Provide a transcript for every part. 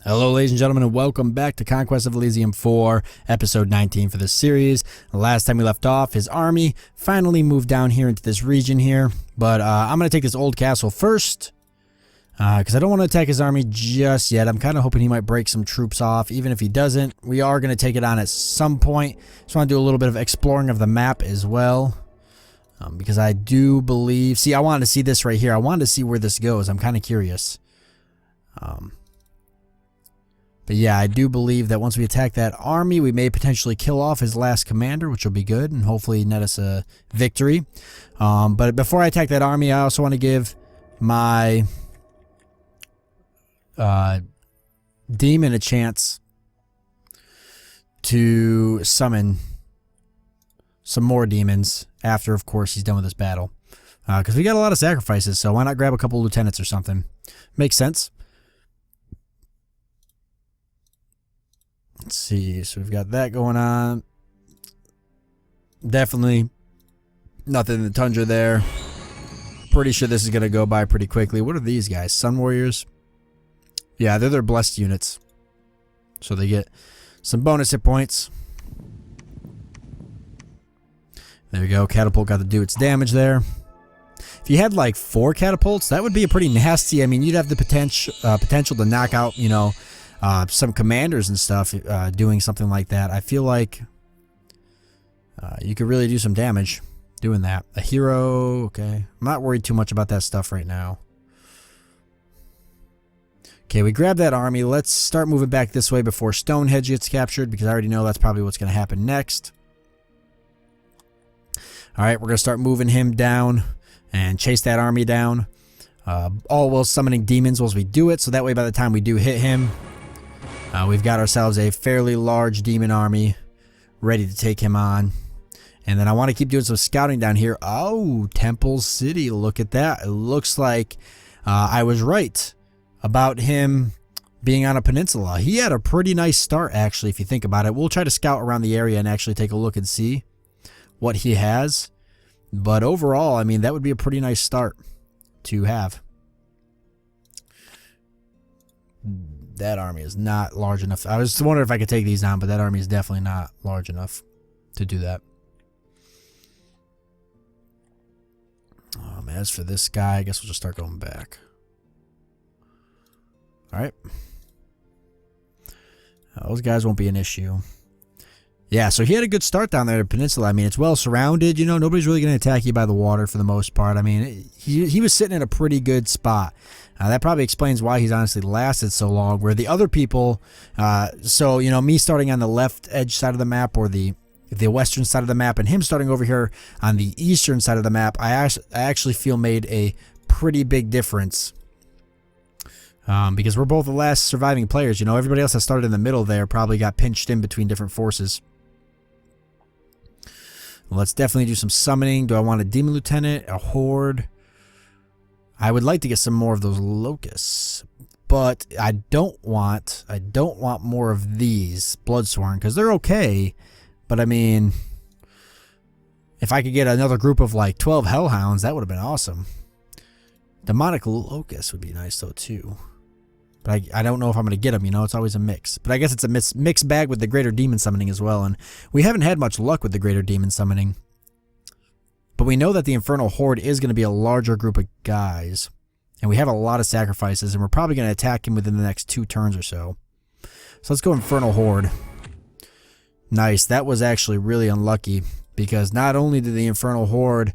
Hello ladies and gentlemen, and welcome back to Conquest of Elysium 4, episode 19 for this series. The last time we left off, his army finally moved down here into this region here, but I'm going to take this old castle first, because I don't want to attack his army just yet. I'm kind of hoping he might break some troops off. Even if he doesn't, we are going to take it on at some point. Just want to do a little bit of exploring of the map as well, because I do believe... See, I wanted to see this right here. I wanted to see where this goes. I'm kind of curious. But yeah, I do believe that once we attack that army, we may potentially kill off his last commander, which will be good, and hopefully net us a victory. But before I attack that army, I also want to give my demon a chance to summon some more demons after, of course, he's done with this battle. Because we got a lot of sacrifices, so why not grab a couple lieutenants or something? Makes sense. Let's see, so we've got that going on. Definitely nothing in the tundra there. Pretty sure this is going to go by pretty quickly. What are these guys? Sun Warriors? Yeah, they're their blessed units. So they get some bonus hit points. There we go. Catapult got to do its damage there. If you had like 4 catapults, that would be a pretty nasty. I mean, you'd have the potential to knock out, you know, some commanders and stuff doing something like that. I feel like you could really do some damage doing that. A hero, okay. I'm not worried too much about that stuff right now. Okay, we grab that army. Let's start moving back this way before Stonehenge gets captured, because I already know that's probably what's going to happen next. Alright, we're going to start moving him down and chase that army down. All while summoning demons while we do it, so that way by the time we do hit him, we've got ourselves a fairly large demon army ready to take him on. And then I want to keep doing some scouting down here. Oh, Temple City. Look at that. It looks like I was right about him being on a peninsula. He had a pretty nice start, actually, if you think about it. We'll try to scout around the area and actually take a look and see what he has. But overall, I mean, that would be a pretty nice start to have. That army is not large enough. I was wondering if I could take these on, but that army is definitely not large enough to do that. As for this guy, I guess we'll just start going back. Alright. Those guys won't be an issue. Yeah, so he had a good start down there at the peninsula. I mean, it's well surrounded. You know, nobody's really going to attack you by the water for the most part. I mean, he was sitting in a pretty good spot. That probably explains why he's honestly lasted so long. Where the other people, so, you know, me starting on the left edge side of the map, or the western side of the map, and him starting over here on the eastern side of the map, I actually feel made a pretty big difference. Because we're both the last surviving players. You know, everybody else that started in the middle there probably got pinched in between different forces. Let's definitely do some summoning. Do I want a demon lieutenant, a horde? I would like to get some more of those locusts, but I don't want more of these Bloodsworn, because they're okay. But I mean, if I could get another group of like 12 hellhounds, that would have been awesome. Demonic locusts would be nice though too. But I don't know if I'm going to get them, you know, it's always a mix. But I guess it's a mixed bag with the greater demon summoning as well, and we haven't had much luck with the greater demon summoning. But we know that the Infernal Horde is going to be a larger group of guys, and we have a lot of sacrifices, and we're probably going to attack him within the next 2 turns or so. So let's go Infernal Horde. Nice, that was actually really unlucky, because not only did the Infernal Horde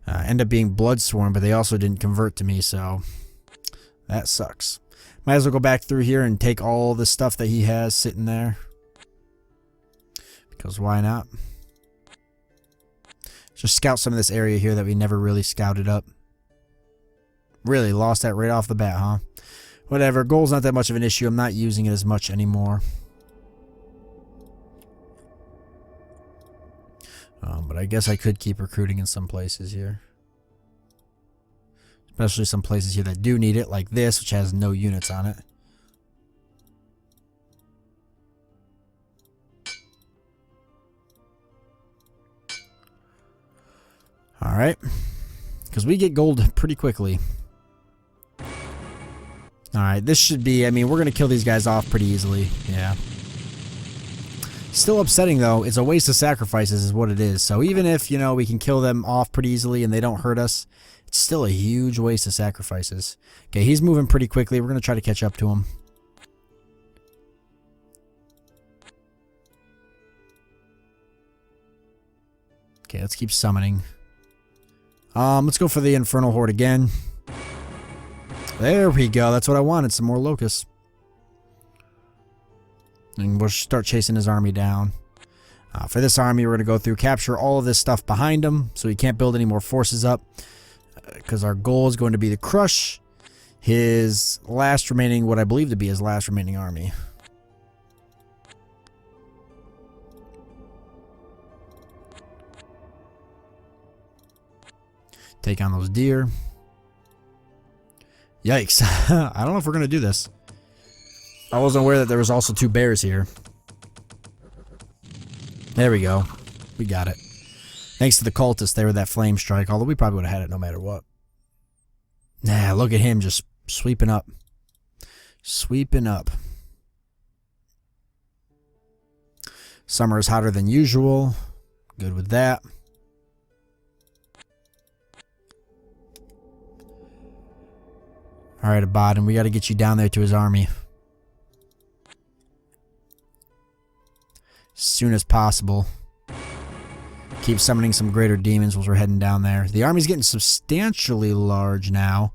end up being Bloodsworn, but they also didn't convert to me, so that sucks. Might as well go back through here and take all the stuff that he has sitting there. Because why not? Just scout some of this area here that we never really scouted up. Really lost that right off the bat, huh? Whatever, gold's not that much of an issue. I'm not using it as much anymore. But I guess I could keep recruiting in some places here. Especially some places here that do need it, like this, which has no units on it. Alright. Because we get gold pretty quickly. Alright, this should be, I mean, we're going to kill these guys off pretty easily. Yeah. Still upsetting, though. It's a waste of sacrifices is what it is. So even if, you know, we can kill them off pretty easily and they don't hurt us, it's still a huge waste of sacrifices. Okay, he's moving pretty quickly. We're going to try to catch up to him. Okay, let's keep summoning. Let's go for the Infernal Horde again. There we go. That's what I wanted. Some more locusts. And we'll start chasing his army down. For this army, we're going to go through, capture all of this stuff behind him, so he can't build any more forces up. Because our goal is going to be to crush his last remaining, what I believe to be his last remaining army. Take on those deer. Yikes. I don't know if we're going to do this. I wasn't aware that there was also 2 bears here. There we go. We got it. Thanks to the cultists there with that flame strike, although we probably would have had it no matter what. Nah, look at him just sweeping up. Sweeping up. Summer is hotter than usual. Good with that. Alright, Abaddon, we got to get you down there to his army. As soon as possible. Keep summoning some greater demons while we're heading down there. The army's getting substantially large now.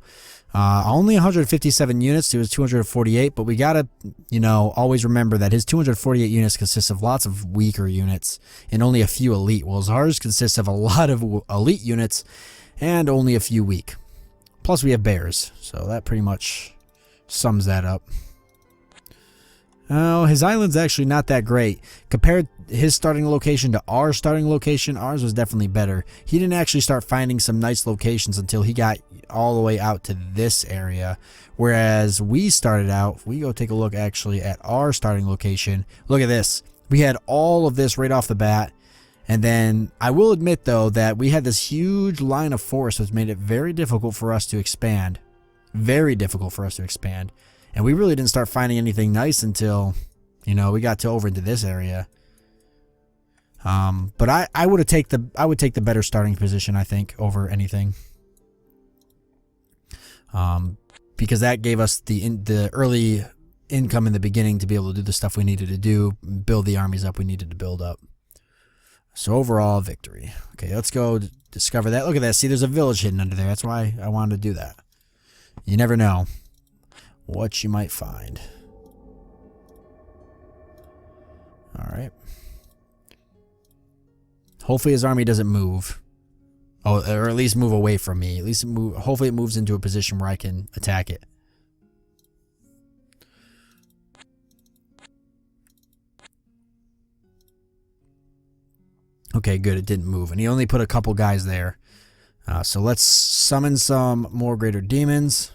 Only 157 units to his 248, but we gotta, you know, always remember that his 248 units consists of lots of weaker units and only a few elite, while ours consists of a lot of elite units and only a few weak. Plus we have bears, so that pretty much sums that up. Oh, his island's actually not that great. Compared his starting location to our starting location, ours was definitely better. He didn't actually start finding some nice locations until he got all the way out to this area. Whereas we started out, if we go take a look actually at our starting location, look at this. We had all of this right off the bat. And then I will admit, though, that we had this huge line of forest which made it very difficult for us to expand. Very difficult for us to expand. And we really didn't start finding anything nice until, you know, we got to over into this area. But I would take the better starting position, I think, over anything. Because that gave us the early income in the beginning to be able to do the stuff we needed to do, build the armies up we needed to build up. So overall, victory. Okay, let's go discover that. Look at that. See, there's a village hidden under there. That's why I wanted to do that. You never know what you might find. Alright. Hopefully his army doesn't move. Oh, or at least move away from me. At least hopefully it moves into a position where I can attack it. Okay, good. It didn't move. And he only put a couple guys there. So let's summon some more greater demons.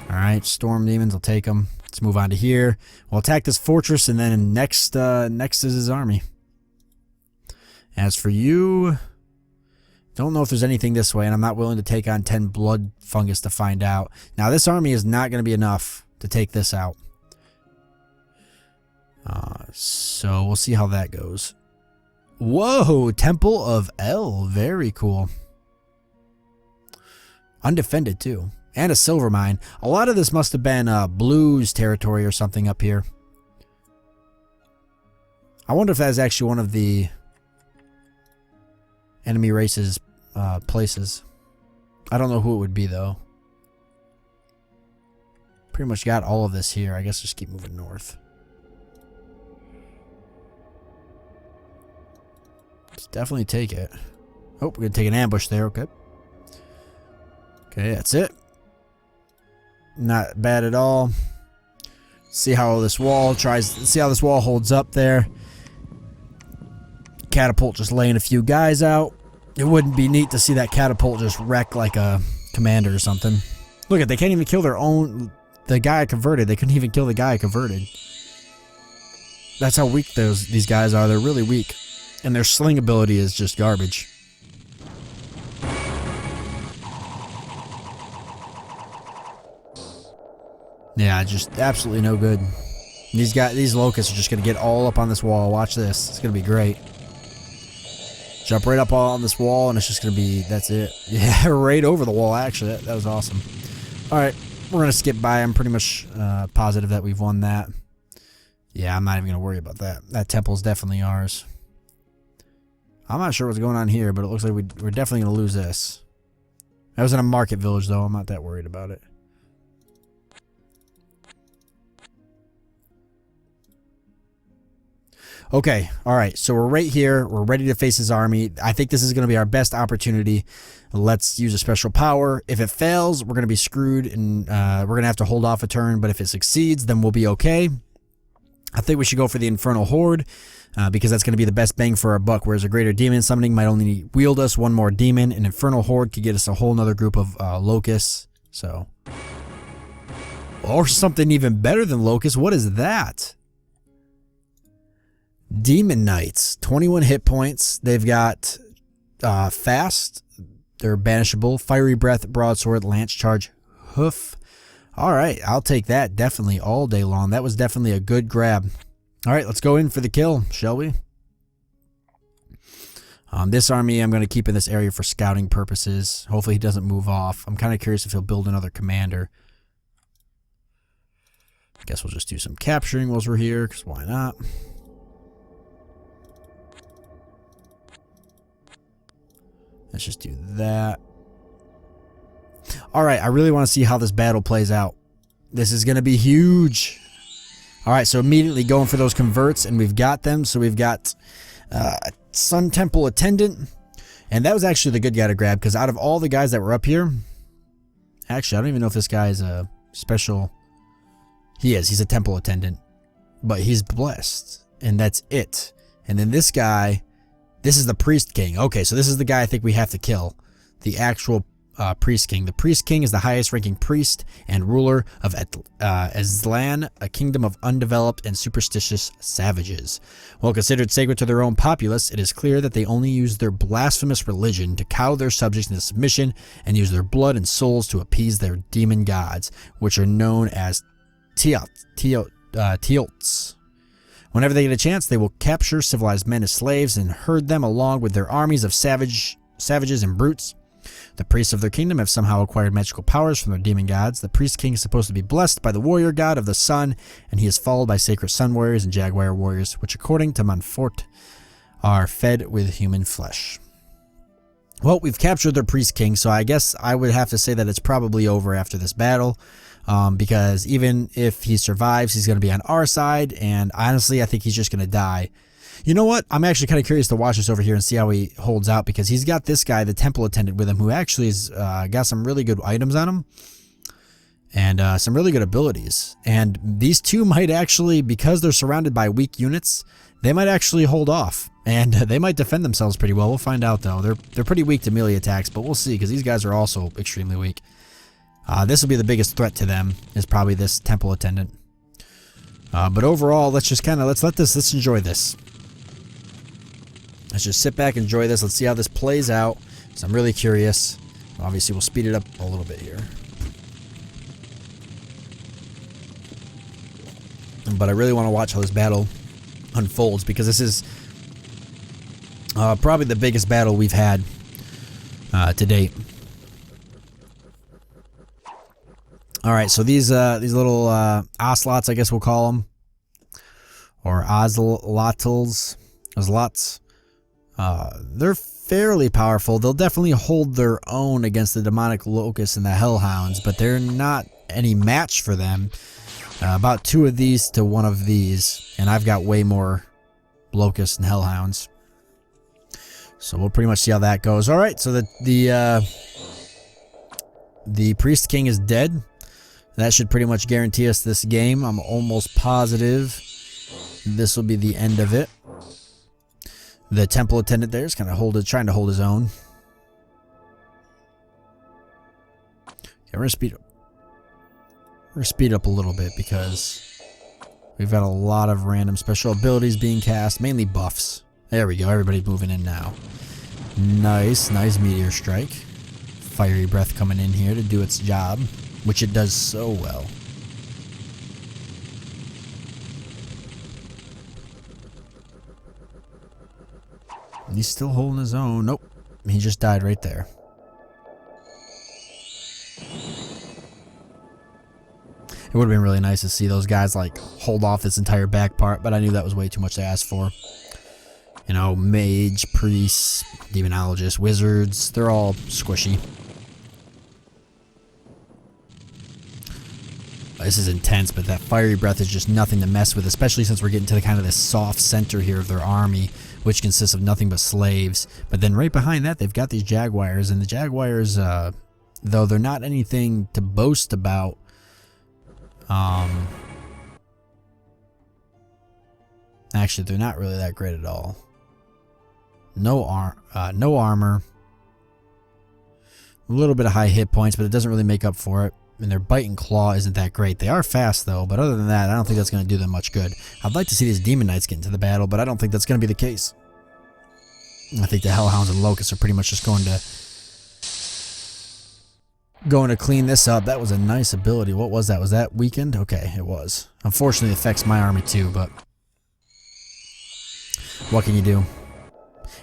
Alright, storm demons. I'll take them. Let's move on to here. We'll attack this fortress, and then next is his army. As for you, don't know if there's anything this way, and I'm not willing to take on 10 blood fungus to find out. Now, this army is not going to be enough to take this out. So we'll see how that goes. Whoa, Temple of El. Very cool. Undefended, too. And a silver mine. A lot of this must have been Blues territory or something up here. I wonder if that is actually one of the enemy race's places. I don't know who it would be, though. Pretty much got all of this here. I guess just keep moving north. Let's definitely take it. Oh, we're going to take an ambush there. Okay. Okay, that's it. Not bad at all. See how this wall holds up there. Catapult just laying a few guys out. It wouldn't be neat to see that catapult just wreck like a commander or something. Look at, they can't even kill the guy I converted. They couldn't even kill the guy I converted. That's how weak these guys are. They're really weak. And their sling ability is just garbage. Yeah, just absolutely no good. These locusts are just gonna get all up on this wall. Watch this. It's gonna be great. Jump right up on this wall, and it's just gonna be. That's it. Yeah, right over the wall. Actually, that was awesome. All right, we're gonna skip by. I'm pretty much positive that we've won that. Yeah, I'm not even gonna worry about that. That temple's definitely ours. I'm not sure what's going on here, but it looks like we're definitely gonna lose this. That was in a market village, though. I'm not that worried about it. Okay, alright, so we're right here. We're ready to face his army. I think this is going to be our best opportunity. Let's use a special power. If it fails, we're going to be screwed, and we're going to have to hold off a turn, but if it succeeds, then we'll be okay. I think we should go for the Infernal Horde, because that's going to be the best bang for our buck, whereas a Greater Demon Summoning might only wield us one more demon. An Infernal Horde could get us a whole nother group of locusts, so... Or something even better than locusts. What is that? Demon Knights, 21 hit points. They've got fast, they're banishable, fiery breath, broadsword, lance charge, hoof. Alright, I'll take that definitely all day long. That was definitely a good grab. Alright, let's go in for the kill, shall we? This army I'm going to keep in this area for scouting purposes. Hopefully he doesn't move off. I'm kind of curious if he'll build another commander. I guess we'll just do some capturing while we're here, because why not? Let's just do that. Alright, I really want to see how this battle plays out. This is going to be huge. Alright, so immediately going for those converts, and we've got them. So we've got Sun Temple Attendant. And that was actually the good guy to grab, because out of all the guys that were up here... Actually, I don't even know if this guy is a special... He is. He's a Temple Attendant. But he's blessed. And that's it. And then this guy... This is the Priest King. Okay, so this is the guy I think we have to kill. The actual Priest King. The Priest King is the highest ranking priest and ruler of Aztlan, a kingdom of undeveloped and superstitious savages. While considered sacred to their own populace, it is clear that they only use their blasphemous religion to cow their subjects into submission and use their blood and souls to appease their demon gods, which are known as Teots. Whenever they get a chance, they will capture civilized men as slaves and herd them along with their armies of savages and brutes. The priests of their kingdom have somehow acquired magical powers from their demon gods. The priest king is supposed to be blessed by the warrior god of the sun, and he is followed by sacred sun warriors and jaguar warriors, which according to Montfort are fed with human flesh. Well, we've captured their priest king, so I guess I would have to say that it's probably over after this battle. Because even if he survives, he's going to be on our side, and honestly, I think he's just going to die. You know what? I'm actually kind of curious to watch this over here and see how he holds out, because he's got this guy, the temple attendant, with him, who actually has got some really good items on him, and some really good abilities. And these two might actually, because they're surrounded by weak units, they might actually hold off, and they might defend themselves pretty well. We'll find out, though. They're pretty weak to melee attacks, but we'll see, because these guys are also extremely weak. This will be the biggest threat to them, is probably this temple attendant. But overall, let's enjoy this. Let's just sit back, enjoy this. Let's see how this plays out. So I'm really curious. Obviously, we'll speed it up a little bit here. But I really want to watch how this battle unfolds, because this is probably the biggest battle we've had to date. Alright, so these little ocelots, I guess we'll call them, or ocelotls, they're fairly powerful. They'll definitely hold their own against the demonic locusts and the hellhounds, but they're not any match for them. About 2 of these to 1 of these, and I've got way more locusts and hellhounds. So we'll pretty much see how that goes. Alright, so the Priest King is dead. That should pretty much guarantee us this game. I'm almost positive this will be the end of it. The temple attendant there is kind of trying to hold his own. Yeah, we're gonna speed up. We're gonna speed up a little bit because we've got a lot of random special abilities being cast, mainly buffs. There we go. Everybody's moving in now. Nice meteor strike. Fiery breath coming in here to do its job, which it does so well. He's still holding his own. Nope. He just died right there. It would have been really nice to see those guys like hold off this entire back part, but I knew that was way too much to ask for. You know, mage, priests, demonologists, wizards, they're all squishy. This is intense, but that fiery breath is just nothing to mess with, especially since we're getting to the kind of this soft center here of their army, which consists of nothing but slaves. But then right behind that, they've got these jaguars, and the jaguars, though they're not anything to boast about, actually, they're not really that great at all. No armor, a little bit of high hit points, but it doesn't really make up for it. And their bite and claw isn't that great. They are fast though, but other than that, I don't think that's going to do them much good. I'd like to see these demon knights get into the battle, but I don't think that's going to be the case. I think the hellhounds and locusts are pretty much just going to clean this up. That was a nice ability. What was that? Was that weakened? Okay, it was. Unfortunately, it affects my army too, but what can you do?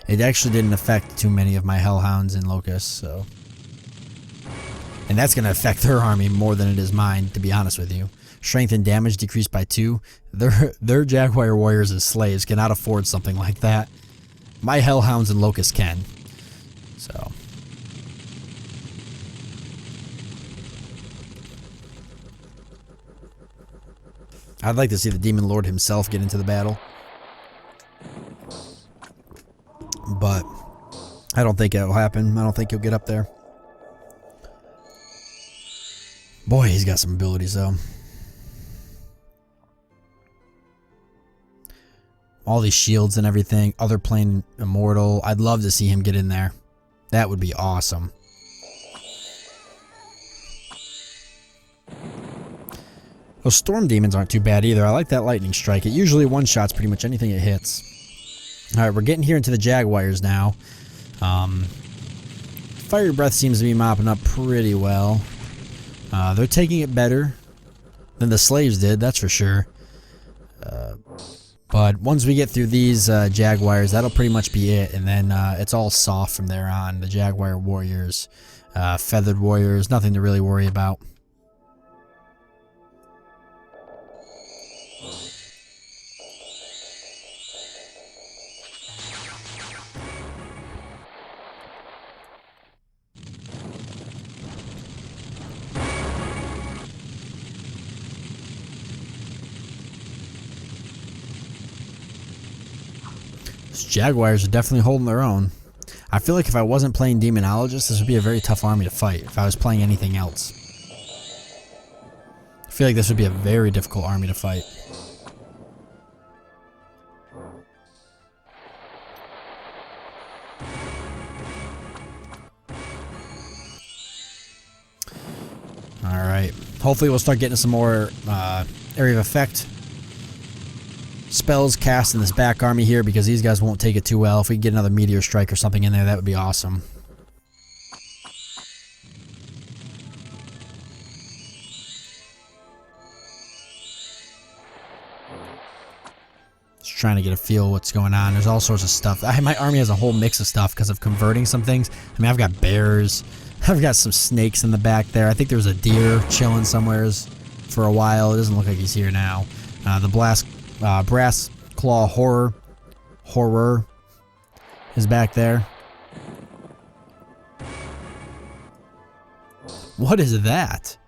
It actually didn't affect too many of my hellhounds and locusts, so. And that's going to affect their army more than it is mine, to be honest with you. Strength and damage decreased by 2. Their jaguar warriors and slaves cannot afford something like that. My hellhounds and locusts can. So. I'd like to see the Demon Lord himself get into the battle. But I don't think it'll happen. I don't think he'll get up there. Boy, he's got some abilities, though. All these shields and everything. Other plane immortal. I'd love to see him get in there. That would be awesome. Those storm demons aren't too bad either. I like that lightning strike. It usually one-shots pretty much anything it hits. Alright, we're getting here into the jaguars now. Fiery breath seems to be mopping up pretty well. They're taking it better than the slaves did, that's for sure. But once we get through these jaguars, that'll pretty much be it. And then it's all soft from there on. The jaguar warriors, feathered warriors, nothing to really worry about. Jaguars are definitely holding their own. I feel like if I wasn't playing Demonologist, this would be a very tough army to fight if I was playing anything else. I feel like this would be a very difficult army to fight. Alright. Hopefully we'll start getting some more area of effect spells cast in this back army here, because these guys won't take it too well. If we can get another meteor strike or something in there, that would be awesome. Just trying to get a feel what's going on. There's all sorts of stuff. My army has a whole mix of stuff because of converting some things. I mean, I've got bears. I've got some snakes in the back there. I think there was a deer chilling somewheres for a while. It doesn't look like he's here now. The brass claw horror is back there. What is that?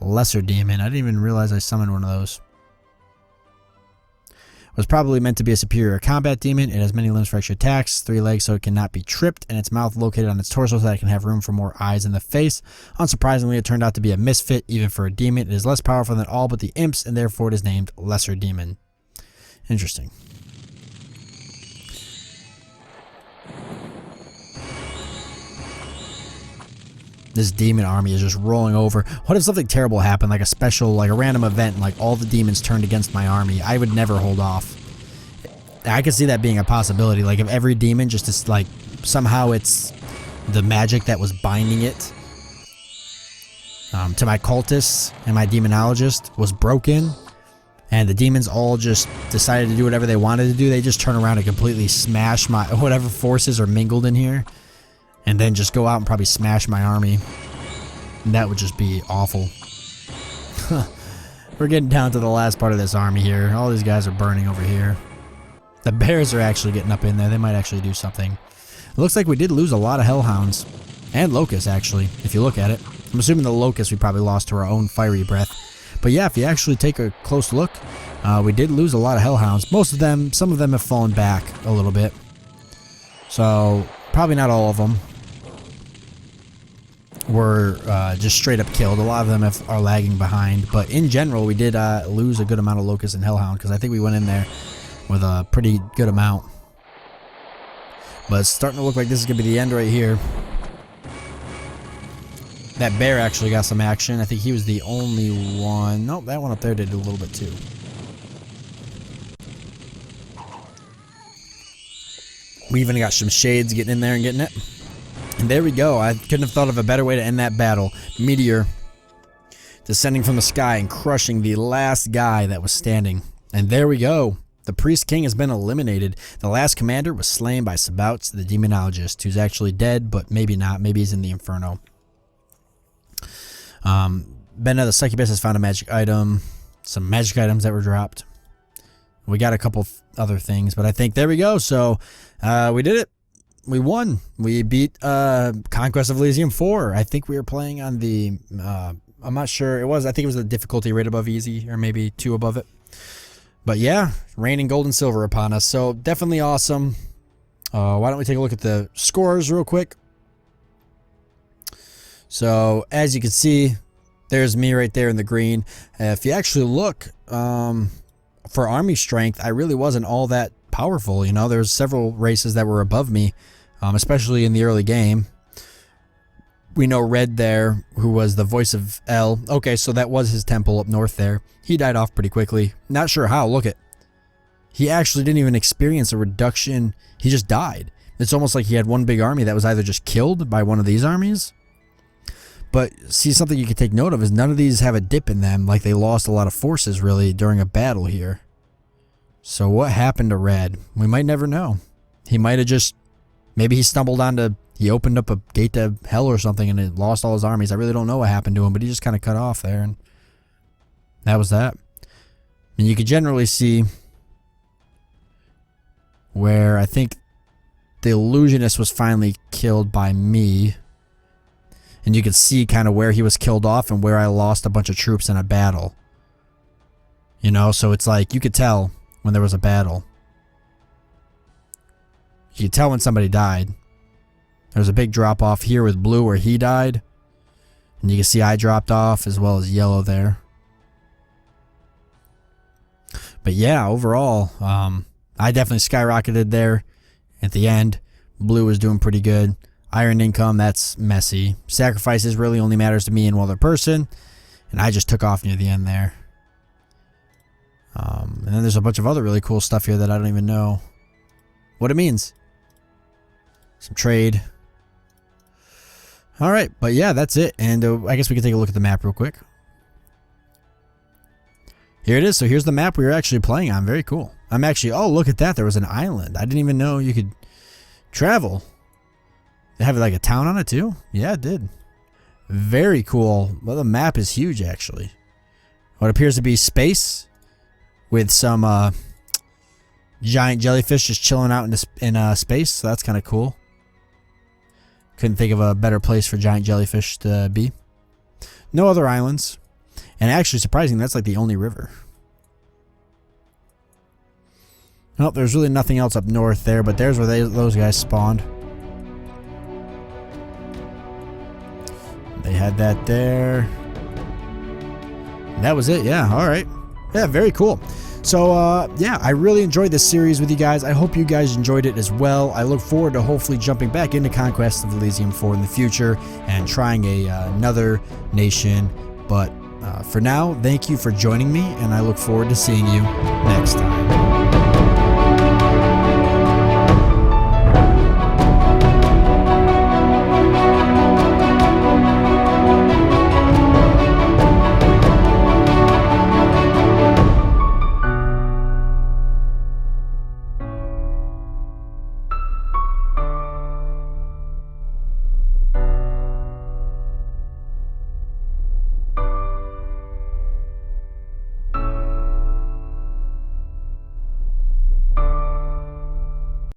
Lesser demon. I didn't even realize I summoned one of those. Was probably meant to be a superior combat demon. It has many limbs for extra attacks, 3 legs so it cannot be tripped, and its mouth located on its torso so that it can have room for more eyes in the face. Unsurprisingly, it turned out to be a misfit even for a demon. It is less powerful than all but the imps, and therefore it is named Lesser Demon. Interesting. This demon army is just rolling over. What if something terrible happened, like a special, like a random event, and like all the demons turned against my army? I would never hold off. I could see that being a possibility. Like if every demon just is like, somehow it's the magic that was binding it to my cultists and my demonologist was broken, and the demons all just decided to do whatever they wanted to do. They just turn around and completely smash my whatever forces are mingled in here, and then just go out and probably smash my army. And that would just be awful. We're getting down to the last part of this army here. All these guys are burning over here. The bears are actually getting up in there. They might actually do something. It looks like we did lose a lot of hellhounds. And locusts, actually, if you look at it. I'm assuming the locusts we probably lost to our own fiery breath. But yeah, if you actually take a close look, we did lose a lot of hellhounds. Most of them, some of them have fallen back a little bit. So, probably not all of them were just straight up killed. A lot of them are lagging behind. But in general, we did lose a good amount of locusts and hellhound, because I think we went in there with a pretty good amount. But it's starting to look like this is going to be the end right here. That bear actually got some action. I think he was the only one. Nope, that one up there did a little bit too. We even got some shades getting in there and getting it. And there we go. I couldn't have thought of a better way to end that battle. Meteor descending from the sky and crushing the last guy that was standing. And there we go. The Priest King has been eliminated. The last commander was slain by Sabouts, the demonologist, who's actually dead, but maybe not. Maybe he's in the Inferno. Benna the Succubus has found a magic item. Some magic items that were dropped. We got a couple other things, but I think there we go. So, we did it. We won. We beat Conquest of Elysium 4. I think we were playing on the, I'm not sure. I think it was the difficulty right above easy, or maybe 2 above it. But yeah, raining gold and silver upon us. So definitely awesome. Why don't we take a look at the scores real quick? So as you can see, there's me right there in the green. If you actually look for army strength, I really wasn't all that powerful. You know, there's several races that were above me, especially in the early game. We know Red there, who was the voice of El. Okay, so that was his temple up north there. He died off pretty quickly. Not sure how. Look at. He actually didn't even experience a reduction. He just died. It's almost like he had one big army that was either just killed by one of these armies. But see, something you can take note of is none of these have a dip in them. Like they lost a lot of forces really during a battle here. So what happened to Red? We might never know. He might have just. Maybe he stumbled onto. He opened up a gate to hell or something and it lost all his armies. I really don't know what happened to him, but he just kind of cut off there, and that was that. And you could generally see where I think the illusionist was finally killed by me. And you could see kind of where he was killed off and where I lost a bunch of troops in a battle. You know, so it's like you could tell when there was a battle. You could tell when somebody died. There's a big drop off here with blue where he died. And you can see I dropped off as well as yellow there. But yeah, overall, I definitely skyrocketed there at the end. Blue was doing pretty good. Iron income, that's messy. Sacrifices really only matters to me and one other person. And I just took off near the end there. And then there's a bunch of other really cool stuff here that I don't even know what it means. Some trade. Alright, but yeah, that's it. And I guess we can take a look at the map real quick. Here it is. So here's the map we were actually playing on. Very cool. I'm actually... Oh, look at that. There was an island. I didn't even know you could travel. They have like a town on it too? Yeah, it did. Very cool. Well, the map is huge actually. What appears to be space with some giant jellyfish just chilling out in space. So that's kind of cool. Couldn't think of a better place for giant jellyfish to be. No other islands. And actually, surprising, that's like the only river. Nope, there's really nothing else up north there, but there's where those guys spawned. They had that there. And that was it, yeah, alright. Yeah, very cool. So, yeah, I really enjoyed this series with you guys. I hope you guys enjoyed it as well. I look forward to hopefully jumping back into Conquest of Elysium 4 in the future and trying another nation. But for now, thank you for joining me, and I look forward to seeing you next time.